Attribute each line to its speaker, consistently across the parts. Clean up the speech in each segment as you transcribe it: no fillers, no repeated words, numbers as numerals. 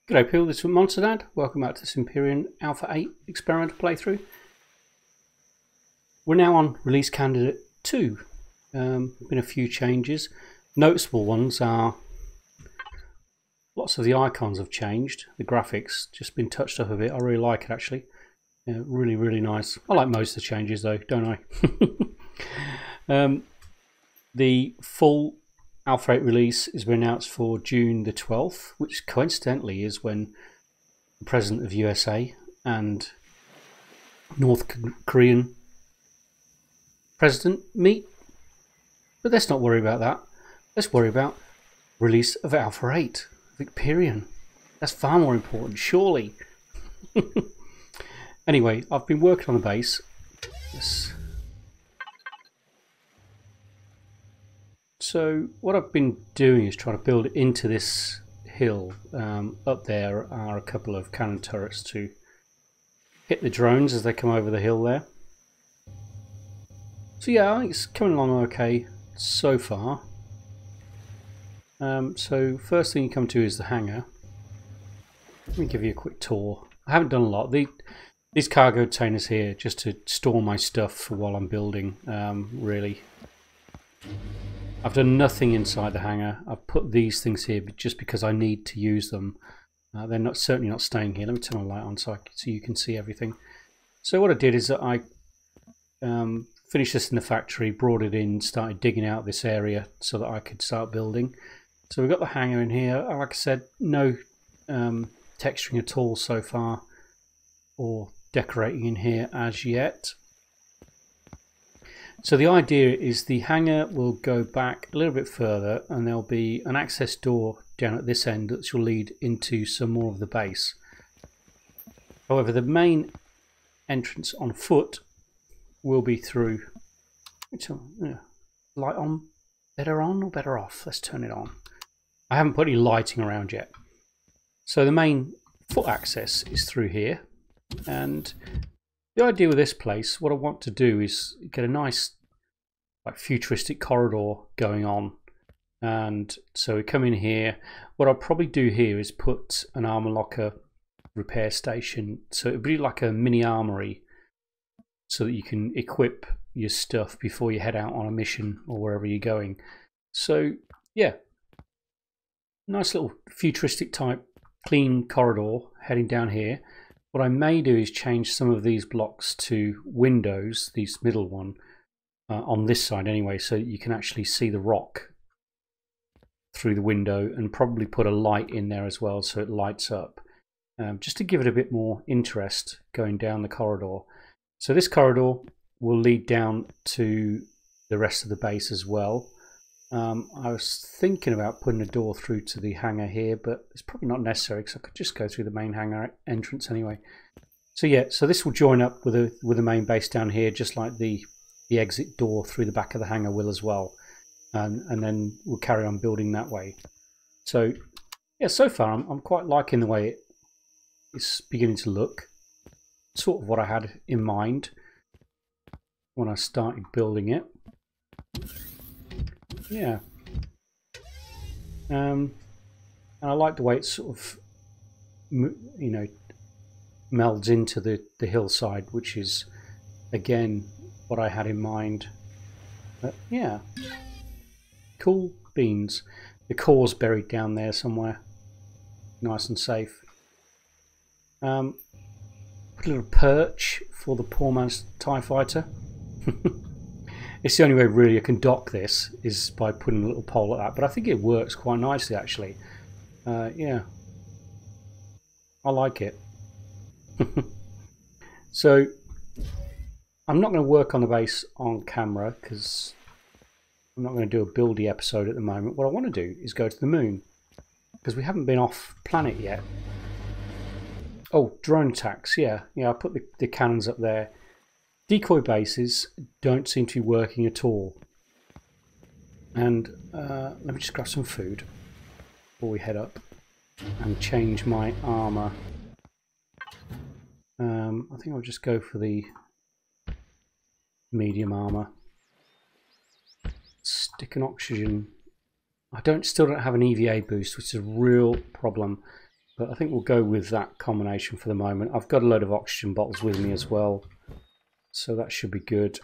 Speaker 1: G'day people, this is Monster Dad. Welcome back to this Empyrion Alpha 8 experimental playthrough. We're now on release candidate 2. Been a few changes. Noticeable ones are lots of the icons have changed. The graphics just been touched up a bit. I really like it actually. Really nice. I like most of the changes though, don't I? The full Alpha 8 release has been announced for June the 12th, which coincidentally is when the President of USA and North Korean President meet. But let's not worry about that. Let's worry about release of Alpha 8, Empyrion. That's far more important, surely. Anyway, I've been working on the base. So what I've been doing is trying to build into this hill. Up there are a couple of cannon turrets to hit the drones as they come over the hill there. So yeah, I think it's coming along okay so far. So first thing you come to is the hangar. Let me give you a quick tour. I haven't done a lot. These cargo containers here just to store my stuff for while I'm building, really. I've done nothing inside the hangar. I've put these things here just because I need to use them. They're certainly not staying here. Let me turn my light on so you can see everything. So what I did is that I finished this in the factory, brought it in, started digging out this area so that I could start building. So we've got the hangar in here. Like I said, no texturing at all so far or decorating in here as yet. So the idea is the hangar will go back a little bit further and there'll be an access door down at this end that will lead into some more of the base. However, the main entrance on foot will be through... light on? Better on or better off? Let's turn it on. I haven't put any lighting around yet. So the main foot access is through here. And the idea with this place, what I want to do is get a nice futuristic corridor going on. And so we come in here. What I'll probably do here is put an armor locker repair station. So it'll be like a mini armory so that you can equip your stuff before you head out on a mission or wherever you're going. So yeah, nice little futuristic type clean corridor heading down here. What I may do is change some of these blocks to windows, this middle one, on this side anyway, so you can actually see the rock through the window, and probably put a light in there as well so it lights up, just to give it a bit more interest going down the corridor. So this corridor will lead down to the rest of the base as well. I was thinking about putting a door through to the hangar here, but it's probably not necessary because I could just go through the main hangar entrance anyway. So yeah, so this will join up with the main base down here, just like the exit door through the back of the hangar will as well, and then we'll carry on building that way. So yeah, so far I'm quite liking the way it's beginning to look. Sort of what I had in mind when I started building it. Yeah, and I like the way it sort of, melds into the hillside, which is again what I had in mind. But yeah, cool beans. The core's buried down there somewhere, nice and safe. Put a little perch for the poor man's TIE fighter. It's the only way really I can dock this is by putting a little pole like that, but I think it works quite nicely actually. Yeah, I like it. So I'm not going to work on the base on camera because I'm not going to do a buildy episode at the moment. What I want to do is go to the moon because we haven't been off planet yet. Oh, drone attacks. Yeah, I put the cannons up there. Decoy bases don't seem to be working at all. And let me just grab some food before we head up and change my armor. I think I'll just go for the medium armor. Stick an oxygen I still don't have an EVA boost, which is a real problem. But I think we'll go with that combination for the moment. I've got a load of oxygen bottles with me as well, so that should be good.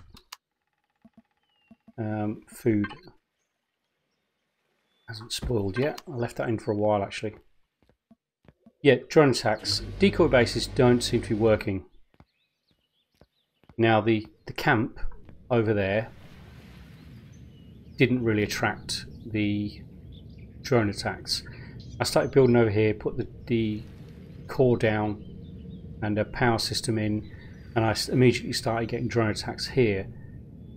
Speaker 1: Food hasn't spoiled yet. I left that in for a while actually. Yeah, drone attacks. Decoy bases don't seem to be working. Now the camp over there didn't really attract the drone attacks. I started building over here, put the core down and a power system in, and I immediately started getting drone attacks here.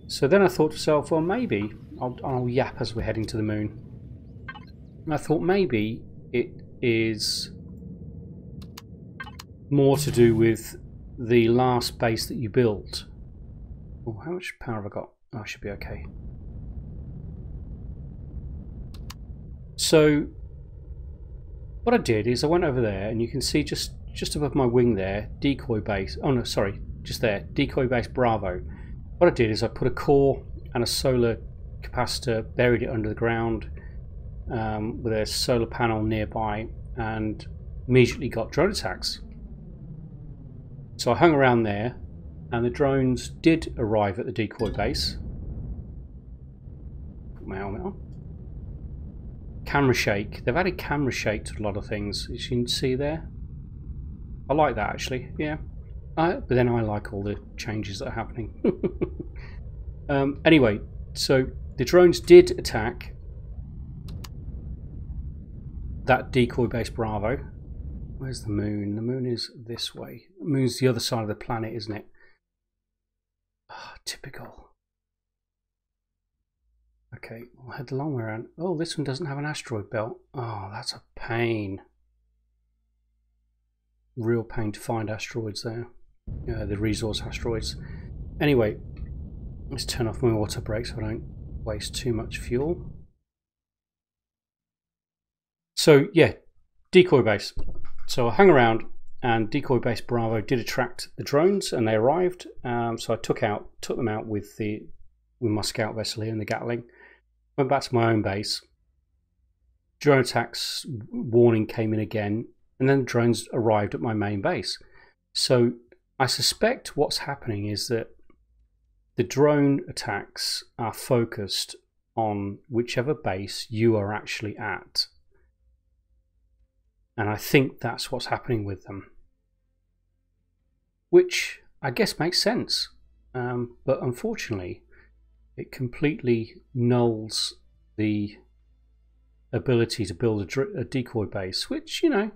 Speaker 1: So then I thought to myself, well, maybe I'll yap as we're heading to the moon. And I thought maybe it is more to do with the last base that you built. Oh, how much power have I got? Oh, I should be okay. So what I did is I went over there, and you can see just above my wing there, decoy base. Oh no, sorry, just there, decoy base Bravo. What I did is I put a core and a solar capacitor, buried it under the ground with a solar panel nearby, and immediately got drone attacks. So I hung around there, and the drones did arrive at the decoy base. Put my helmet on. Camera shake. They've added camera shake to a lot of things, as you can see there. I like that actually, yeah. But then I like all the changes that are happening. Anyway, so the drones did attack that decoy base Bravo. Where's the moon? The moon is this way. The moon's the other side of the planet, isn't it? Oh, typical. Okay, we'll head the long way around. Oh, this one doesn't have an asteroid belt. Oh, that's a pain. Real pain to find asteroids there. The resource asteroids. Anyway, let's turn off my auto brake so I don't waste too much fuel. So yeah, decoy base. So I hung around, and decoy base Bravo did attract the drones, and they arrived. So I took them out with my scout vessel here and the Gatling. Went back to my own base. Drone attacks warning came in again, and then the drones arrived at my main base. So I suspect what's happening is that the drone attacks are focused on whichever base you are actually at. And I think that's what's happening with them. Which I guess makes sense. But unfortunately, it completely nulls the ability to build a decoy base, which, you know,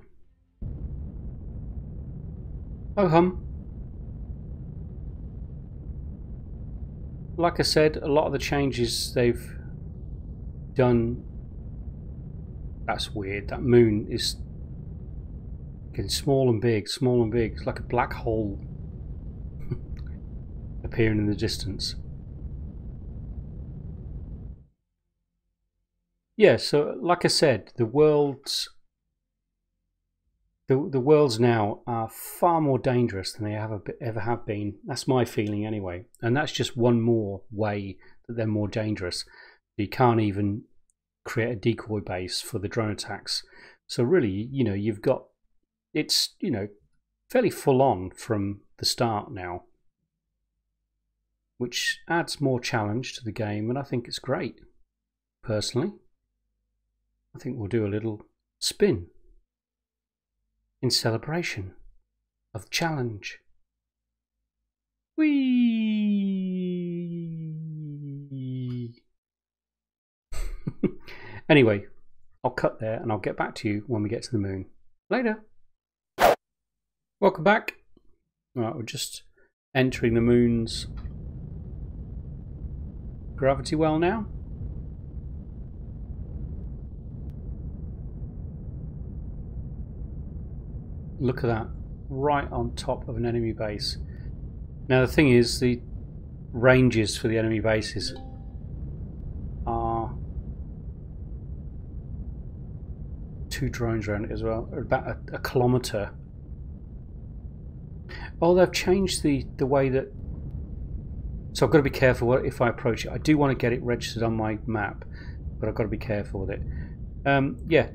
Speaker 1: oh hum. Like I said, a lot of the changes they've done, that's weird. That moon is getting small and big, small and big. It's like a black hole appearing in the distance. Yeah, so like I said, the worlds now are far more dangerous than they ever have been. That's my feeling anyway. And that's just one more way that they're more dangerous. You can't even create a decoy base for the drone attacks. So really, you know, you've got, it's, you know, fairly full on from the start now, which adds more challenge to the game, and I think it's great. Personally, I think we'll do a little spin in celebration of the challenge. Whee! Anyway, I'll cut there and I'll get back to you when we get to the moon. Later. Welcome back. Right, we're just entering the moon's gravity well now. Look at that, right on top of an enemy base. Now the thing is, the ranges for the enemy bases are 2 drones around it as well, about a kilometre. Oh, they've changed the way that, so I've got to be careful if I approach it. I do want to get it registered on my map, but I've got to be careful with it. Yeah,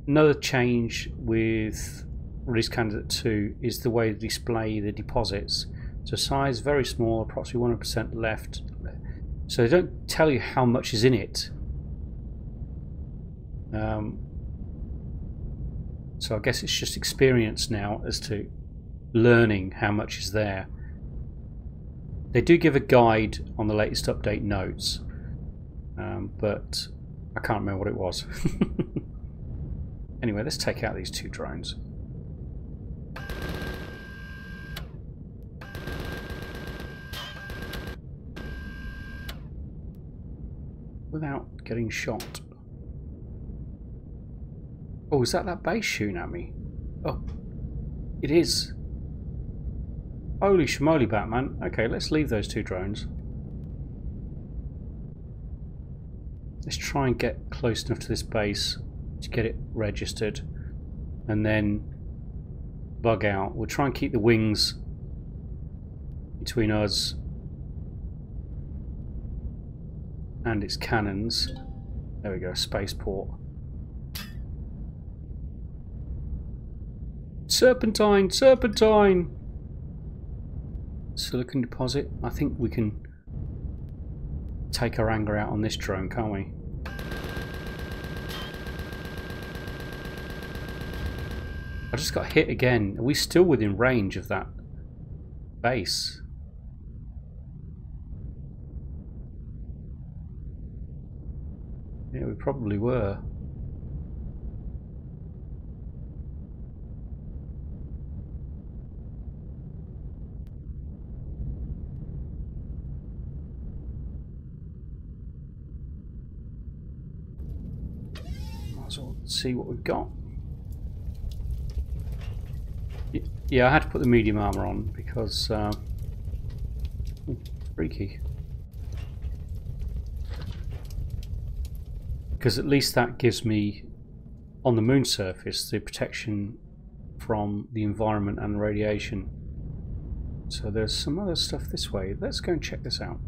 Speaker 1: Another change with Release Candidate 2 is the way they display the deposits. So size very small, approximately 100% left. So they don't tell you how much is in it. So I guess it's just experience now as to learning how much is there. They do give a guide on the latest update notes, but I can't remember what it was. Anyway, let's take out these two drones. Without getting shot. Oh, is that base shooting at me? Oh, it is. Holy schmoly, Batman. Okay, let's leave those two drones. Let's try and get close enough to this base to get it registered and then bug out. We'll try and keep the wings between us and its cannons. There we go, spaceport. Serpentine! Serpentine! Silicon deposit. I think we can take our anger out on this drone, can't we? I just got hit again. Are we still within range of that base? Yeah, we probably were. Might as well see what we've got. Yeah, I had to put the medium armor on because freaky. Because at least that gives me, on the moon surface, the protection from the environment and radiation. So there's some other stuff this way. Let's go and check this out.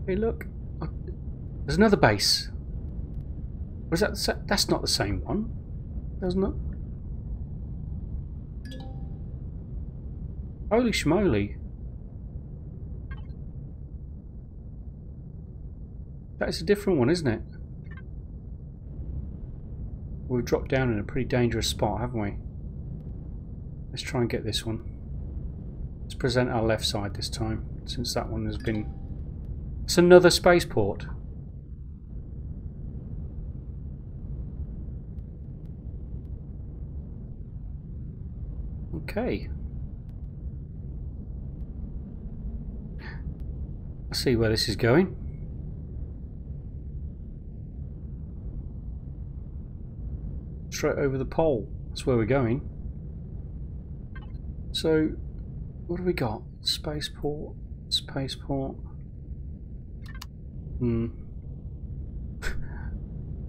Speaker 1: Hey, look, there's another base. Was that? That's not the same one. There's not. Holy schmoly. That is a different one, isn't it? We've dropped down in a pretty dangerous spot, haven't we? Let's try and get this one. Let's present our left side this time, since that one has been... It's another spaceport. Okay. Let's see where this is going. Straight over the pole. That's where we're going. So, what have we got? Spaceport. Spaceport.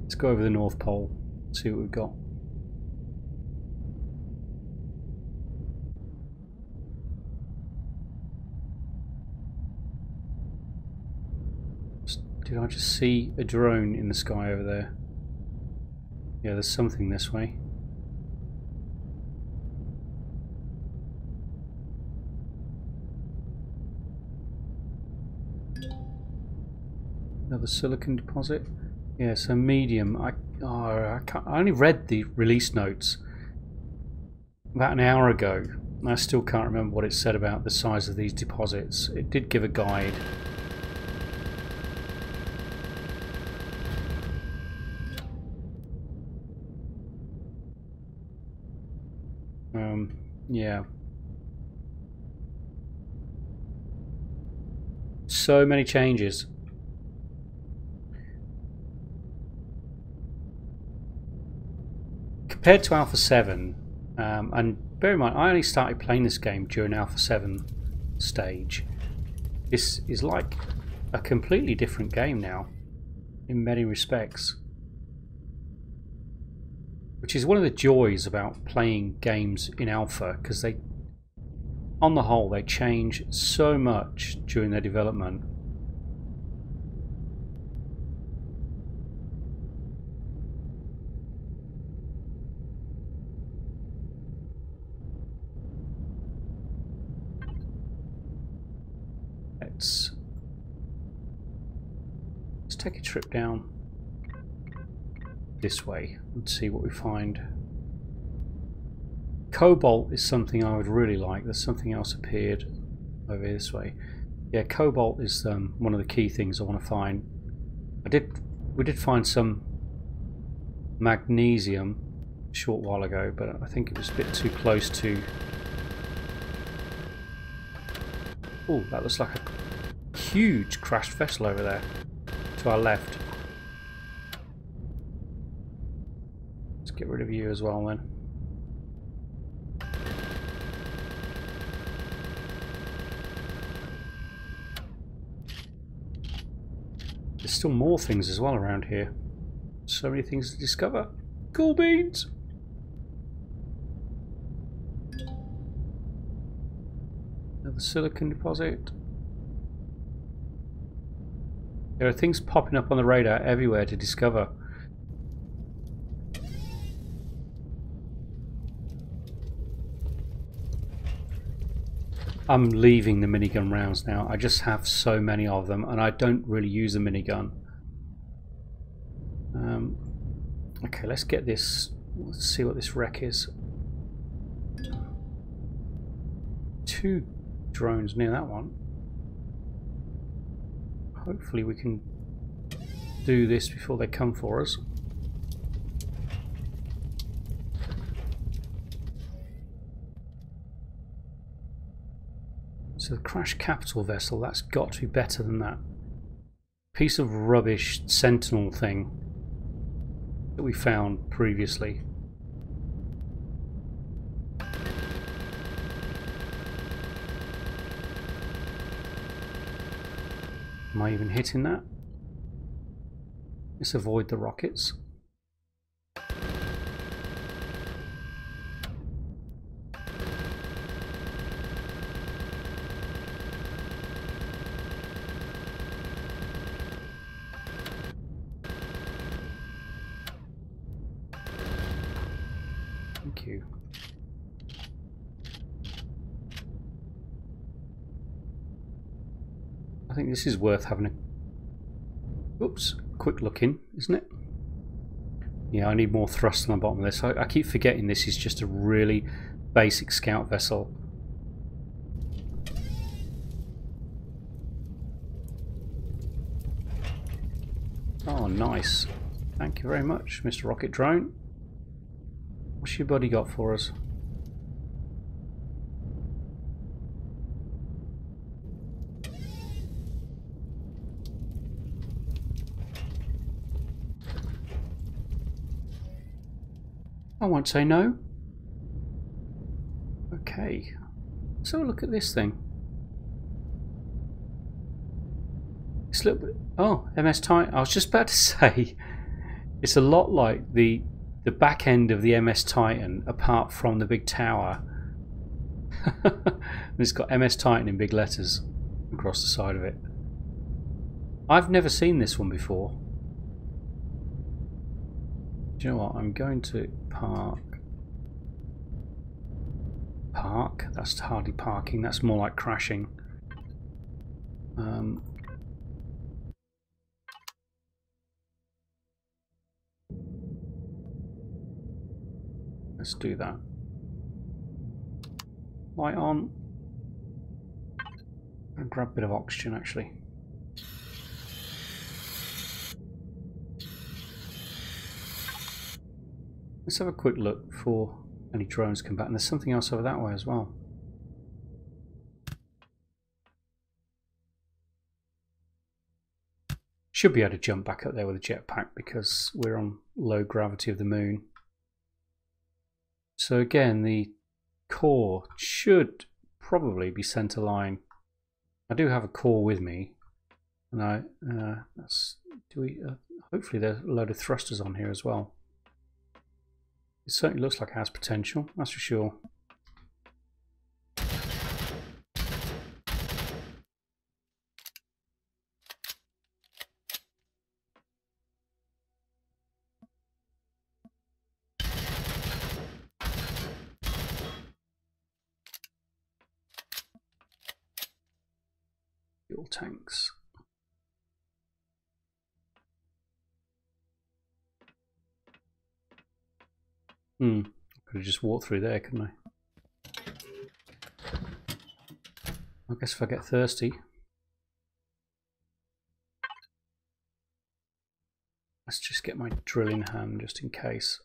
Speaker 1: Let's go over the North Pole. See what we've got. Did I just see a drone in the sky over there? Yeah, there's something this way. Another silicon deposit. Yeah, so medium. I only read the release notes about an hour ago. I still can't remember what it said about the size of these deposits. It did give a guide. Yeah. So many changes. Compared to Alpha 7, and bear in mind, I only started playing this game during Alpha 7 stage. This is like a completely different game now, in many respects. Which is one of the joys about playing games in alpha, because they, on the whole, they change so much during their development. take a trip down this way and see what we find. Cobalt is something I would really like. There's something else appeared over this way. Yeah, cobalt is one of the key things I want to find. We did find some magnesium a short while ago, but I think it was a bit too close to... Oh, that looks like a huge crashed vessel over there to our left. Let's get rid of you as well then. There's still more things as well around here. So many things to discover. Cool beans! Another silicon deposit. There are things popping up on the radar everywhere to discover. I'm leaving the minigun rounds now. I just have so many of them and I don't really use the minigun. Okay, let's get this. Let's see what this wreck is. 2 drones near that one. Hopefully we can do this before they come for us. So the crashed capital vessel, that's got to be better than that piece of rubbish sentinel thing that we found previously. Am I even hitting that? Let's avoid the rockets. Thank you. I think this is worth having a quick look in, isn't it? Yeah, I need more thrust on the bottom of this. I keep forgetting this is just a really basic scout vessel. Oh, nice. Thank you very much, Mr. Rocket Drone. What's your buddy got for us? I won't say no. Okay, so look at this thing. It's a little bit. Oh, MS Titan. I was just about to say, it's a lot like the back end of the MS Titan, apart from the big tower. It's got MS Titan in big letters across the side of it. I've never seen this one before. Do you know what? I'm going to park. Park? That's hardly parking. That's more like crashing. Let's do that. Light on. I'll grab a bit of oxygen actually. Let's have a quick look before any drones come back. And there's something else over that way as well. Should be able to jump back up there with a jetpack because we're on low gravity of the moon. So again, the core should probably be center line. I do have a core with me, and hopefully there's a load of thrusters on here as well. It certainly looks like it has potential, that's for sure. Fuel tanks. I could have just walked through there, couldn't I? I guess if I get thirsty. Let's just get my drill in hand just in case.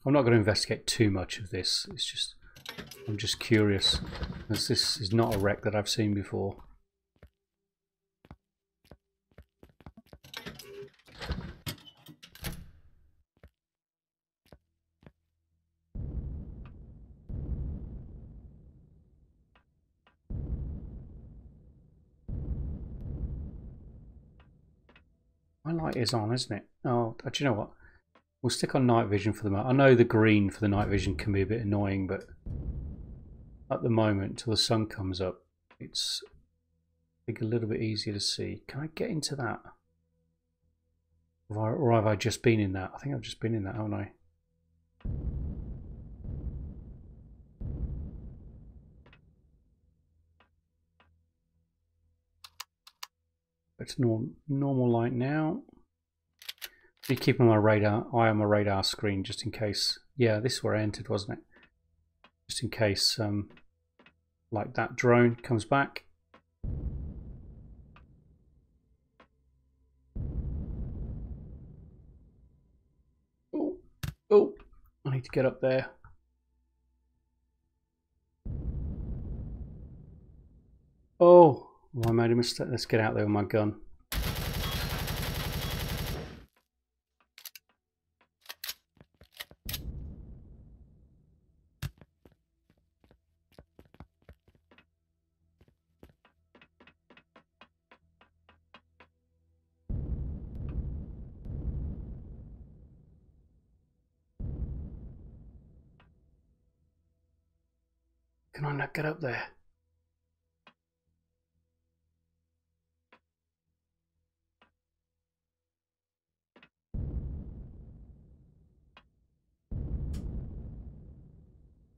Speaker 1: I'm not going to investigate too much of this. It's just, I'm just curious, as this is not a wreck that I've seen before. My light is on, isn't it? Oh, do you know what? We'll stick on night vision for the moment. I know the green for the night vision can be a bit annoying, but at the moment, until the sun comes up, it's I think a little bit easier to see. Can I get into that? Or have I just been in that? I think I've just been in that, haven't I? It's normal light now. Be keeping my radar eye on my radar screen just in case. Yeah, this is where I entered, wasn't it? Just in case, like that drone comes back. Oh! I need to get up there. Oh, I made a mistake. Let's get out there with my gun. Can I not get up there?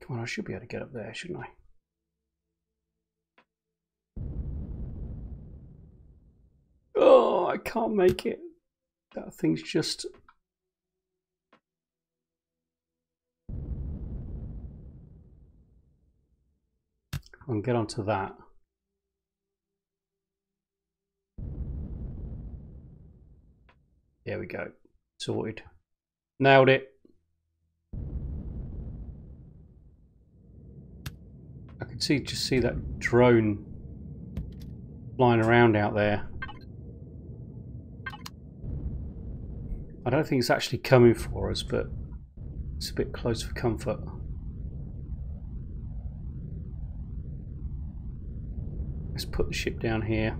Speaker 1: Come on, I should be able to get up there, shouldn't I? Oh, I can't make it. That thing's just... I can get onto that. There we go. Sorted. Nailed it. I can just see that drone flying around out there. I don't think it's actually coming for us, but it's a bit close for comfort. Let's put the ship down here.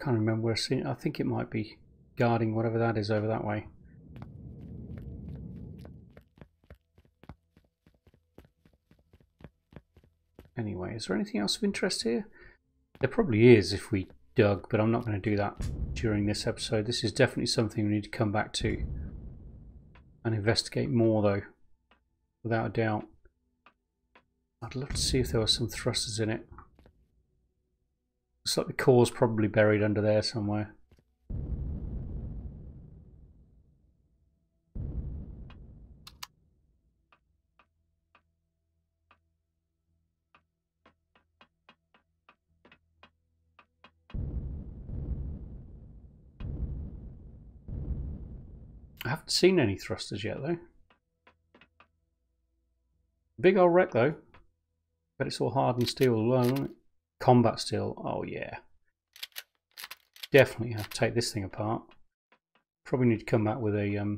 Speaker 1: Can't remember where I've seen it. I think it might be guarding whatever that is over that way. Anyway, is there anything else of interest here? There probably is if we dug, but I'm not going to do that during this episode. This is definitely something we need to come back to and investigate more, though, without a doubt. I'd love to see if there were some thrusters in it. Looks like the core's probably buried under there somewhere. I haven't seen any thrusters yet, though. Big old wreck, though. But it's all hardened steel as well, isn't it? Combat steel. Oh, yeah. Definitely have to take this thing apart. Probably need to come back with a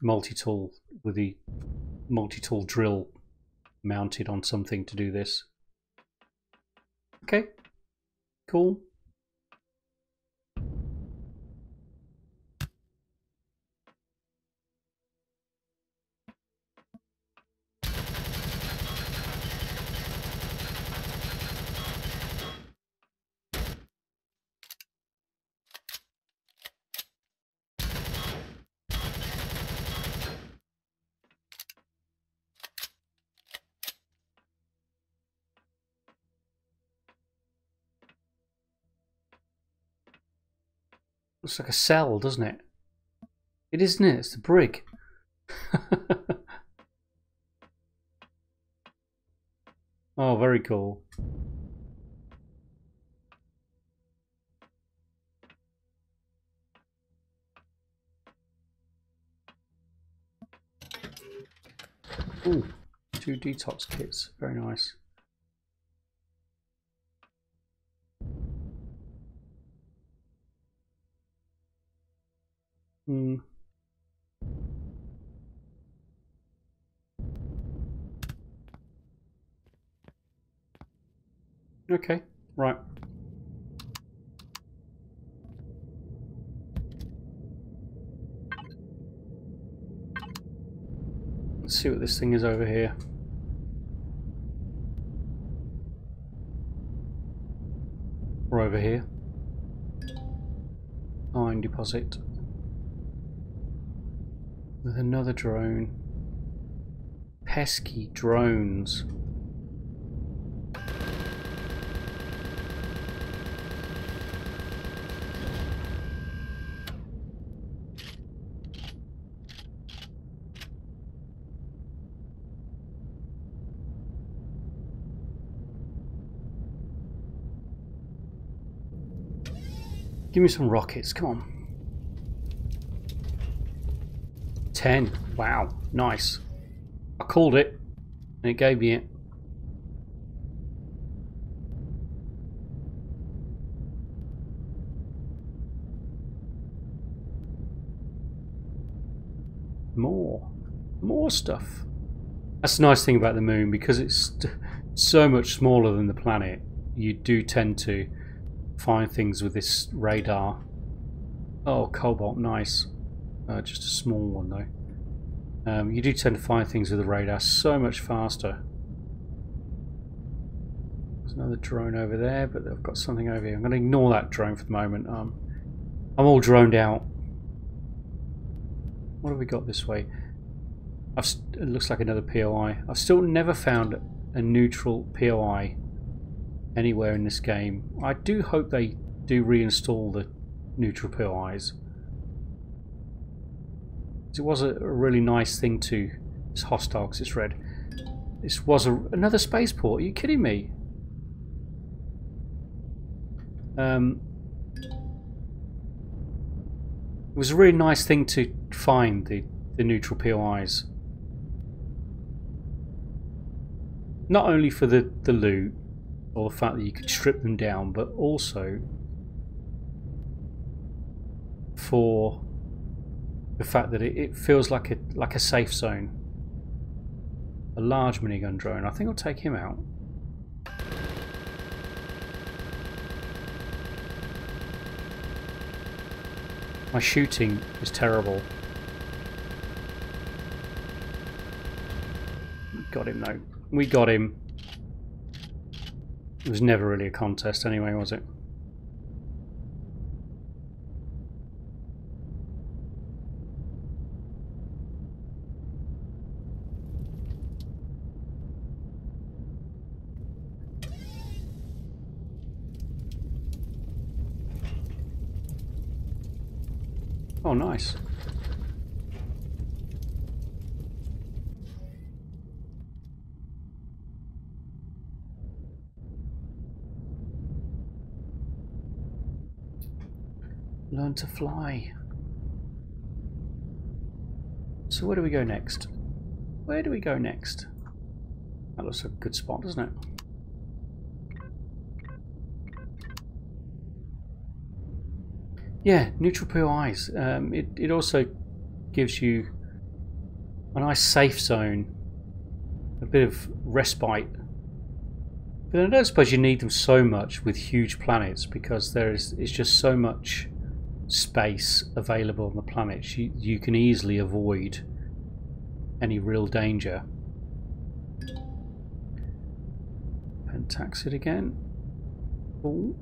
Speaker 1: multi-tool, with the multi-tool drill mounted on something to do this. Okay. Cool. Looks like a cell, doesn't it? It isn't it? It's the brig. Oh, very cool. Ooh, 2 detox kits. Very nice. Hmm. Okay, right. Let's see what this thing is over here. Or over here. Iron deposit. With another drone. Pesky drones. Give me some rockets, come on. 10. Wow, nice. I called it, and it gave me it. More stuff. That's the nice thing about the moon, because it's so much smaller than the planet. You do tend to find things with this radar. Oh, cobalt, nice. Just a small one though. You do tend to find things with the radar so much faster. There's another drone over there, but I've got something over here. I'm going to ignore that drone for the moment. I'm all droned out. What have we got this way? It looks like another POI. I've still never found a neutral POI anywhere in this game. I do hope they do reinstall the neutral POIs. It was a really nice thing to... It's hostile because it's red. This was another spaceport. Are you kidding me? It was a really nice thing to find the neutral POIs. Not only for the loot, or the fact that you could strip them down, but also for the fact that it feels like a safe zone. A large minigun drone. I think I'll take him out. My shooting is terrible. Got him though. We got him. It was never really a contest anyway, was it? Oh, nice. Learn to fly. So where do we go next? Where do we go next? That looks like a good spot, doesn't it? Yeah, neutral POIs. It also gives you a nice safe zone, a bit of respite. But I don't suppose you need them so much with huge planets, because it's just so much space available on the planet. You can easily avoid any real danger. Pentaxid again. Ooh.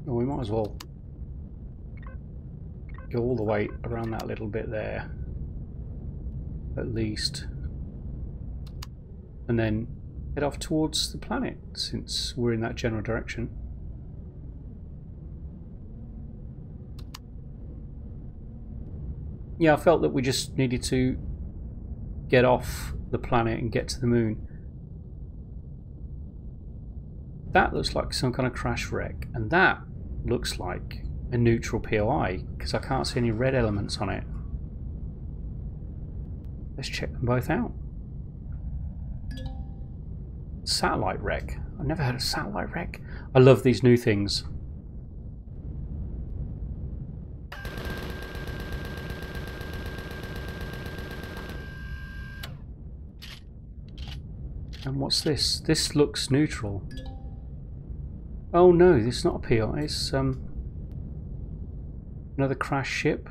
Speaker 1: Oh, we might as well go all the way around that little bit there, at least, and then head off towards the planet, since we're in that general direction. Yeah, I felt that we just needed to get off the planet and get to the moon. That looks like some kind of crash wreck, and that looks like a neutral POI because I can't see any red elements on it. Let's check them both out. Satellite wreck. I've never heard of satellite wreck. I love these new things. And what's this? This looks neutral. Oh no, this is not a POI. It's another crash ship.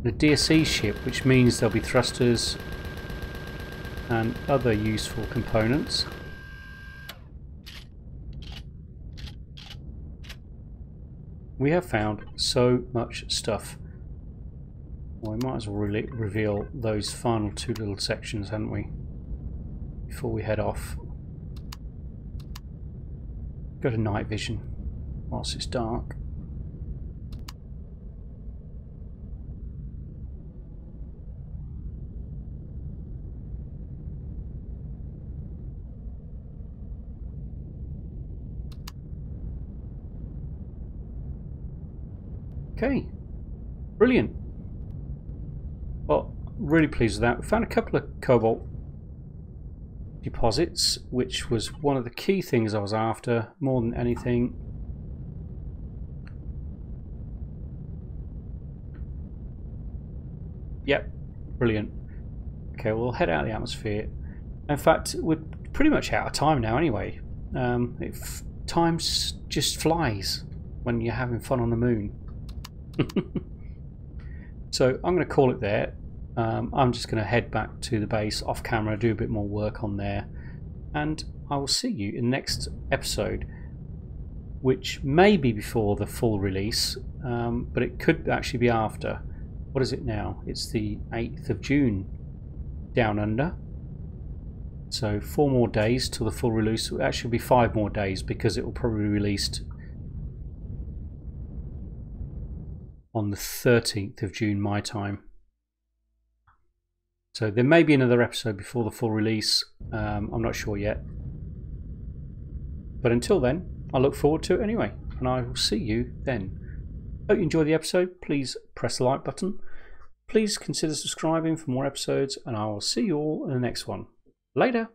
Speaker 1: A DSE ship, which means there'll be thrusters and other useful components. We have found so much stuff. Well, we might as well reveal those final two little sections, hadn't we? Before we head off. Go to night vision whilst it's dark. Okay, brilliant. Well, really pleased with that. We found a couple of cobalt deposits, which was one of the key things I was after more than anything. Yep, brilliant. Okay, we'll head out of the atmosphere. In fact, we're pretty much out of time now anyway. Time just flies when you're having fun on the moon. So I'm going to call it there. I'm just going to head back to the base off camera, do a bit more work on there, and I will see you in the next episode, which may be before the full release, but it could actually be after. What is it now? It's the 8th of June down under. So 4 more days till the full release. It will actually be 5 more days because it will probably be released on the 13th of June my time. So there may be another episode before the full release. I'm not sure yet. But until then, I look forward to it anyway, and I will see you then. Hope you enjoyed the episode. Please press the like button. Please consider subscribing for more episodes, and I will see you all in the next one. Later.